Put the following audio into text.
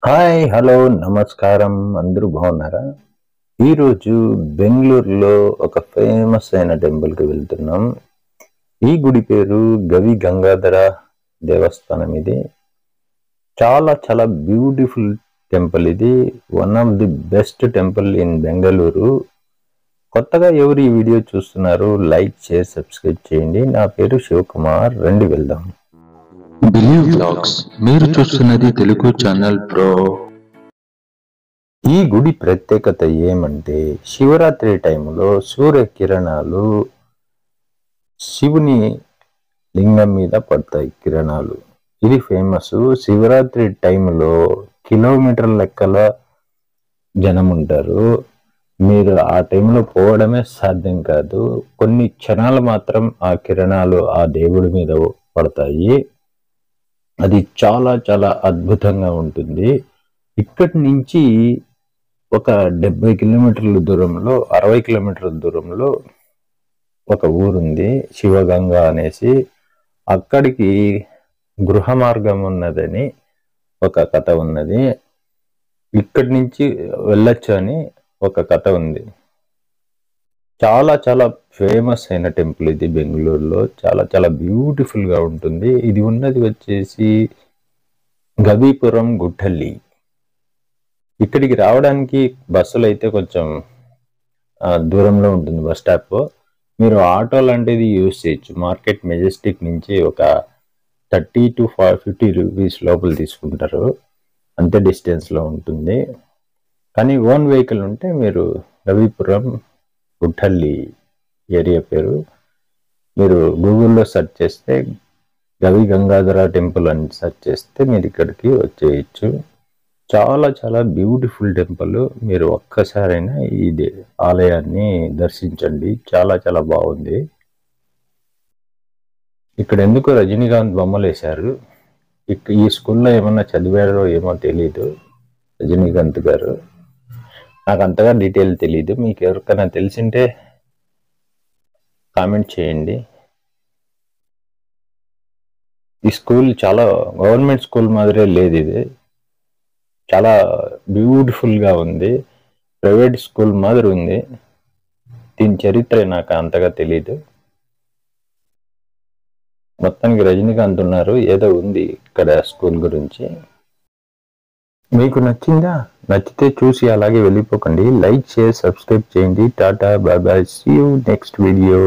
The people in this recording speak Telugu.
హాయ్ హలో నమస్కారం అందరూ బాగున్నారా? ఈరోజు బెంగళూరులో ఒక ఫేమస్ అయిన టెంపుల్కి వెళ్తున్నాం. ఈ గుడి పేరు గవి గంగాధర దేవస్థానం. ఇది చాలా చాలా బ్యూటిఫుల్ టెంపుల్. ఇది one of the best temple in Bengaluru. కొత్తగా ఎవరు ఈ వీడియో చూస్తున్నారు, లైక్ షేర్ సబ్స్క్రైబ్ చేయండి. నా పేరు శివకుమార్. రండి వెళ్దాం. బిలీవ్ వ్లాగ్స్ మీరు చూస్తున్నది తెలుగు ఛానల్ బ్రో. ఈ గుడి ప్రత్యేకత ఏమంటే శివరాత్రి టైంలో సూర్యకిరణాలు శివుని లింగం మీద పడతాయి కిరణాలు. ఇది ఫేమస్. శివరాత్రి టైంలో కిలోమీటర్ లెక్కల జనం ఉంటారు. మీరు ఆ టైంలో పోవడమే సాధ్యం కాదు. కొన్ని క్షణాలు మాత్రం ఆ కిరణాలు ఆ దేవుడి మీద పడతాయి. అది చాలా చాలా అద్భుతంగా ఉంటుంది. ఇక్కడి నుంచి ఒక 70 కిలోమీటర్ల దూరంలో 60 కిలోమీటర్ల దూరంలో ఒక ఊరుంది శివగంగ అనేసి. అక్కడికి గృహ మార్గం ఉన్నదని ఒక కథ ఉన్నది. ఇక్కడి నుంచి వెళ్ళొచ్చు అని ఒక కథ ఉంది. చాలా చాలా ఫేమస్ అయిన టెంపుల్ ఇది. బెంగళూరులో చాలా చాలా బ్యూటిఫుల్ గా ఉంటుంది. ఇది ఉన్నది వచ్చేసి గవీపురం గుట్టల్లి. ఇక్కడికి రావడానికి బస్సులు అయితే కొంచెం దూరంలో ఉంటుంది బస్ స్టాప్. మీరు ఆటో లాంటిది యూజ్ చేయొచ్చు. మార్కెట్ మెజెస్టిక్ నుంచి ఒక 30 to 50 రూపీస్ లోపల తీసుకుంటారు. అంతే డిస్టెన్స్లో ఉంటుంది. కానీ ఓన్ వెహికల్ ఉంటే మీరు గవీపురం గుట్టల్లి ఏరియా పేరు. మీరు గూగుల్లో సెర్చ్ చేస్తే గవి గంగాధర టెంపుల్ అని సెర్చ్ చేస్తే మీరు ఇక్కడికి వచ్చేయచ్చు. చాలా చాలా బ్యూటిఫుల్ టెంపుల్. మీరు ఒక్కసారైనా ఈ ఆలయాన్ని దర్శించండి. చాలా చాలా బాగుంది. ఇక్కడ ఎందుకు రజనీకాంత్ బొమ్మలు వేశారు. ఈ స్కూల్లో ఏమన్నా చదివారో ఏమో తెలీదు రజనీకాంత్ గారు. నాకు అంతగా డీటెయిల్ తెలీదు. మీకు ఎవరికైనా తెలిసింటే కామెంట్ చేయండి. ఈ స్కూల్ చాలా గవర్నమెంట్ స్కూల్ మాదిరే లేదు. ఇది చాలా బ్యూటిఫుల్ గా ఉంది. ప్రైవేట్ స్కూల్ మాదిరి ఉంది. దీని చరిత్ర నాకు అంతగా తెలీదు. మొత్తానికి రజనీకాంత్ ఉన్నారు, ఏదో ఉంది ఇక్కడ స్కూల్ గురించి. మీకు నచ్చిందా? నచ్చితే చూసి అలాగే వెళ్ళిపోకండి. లైక్ షేర్ సబ్స్క్రైబ్ చేయండి. Tata bye bye. See you next video.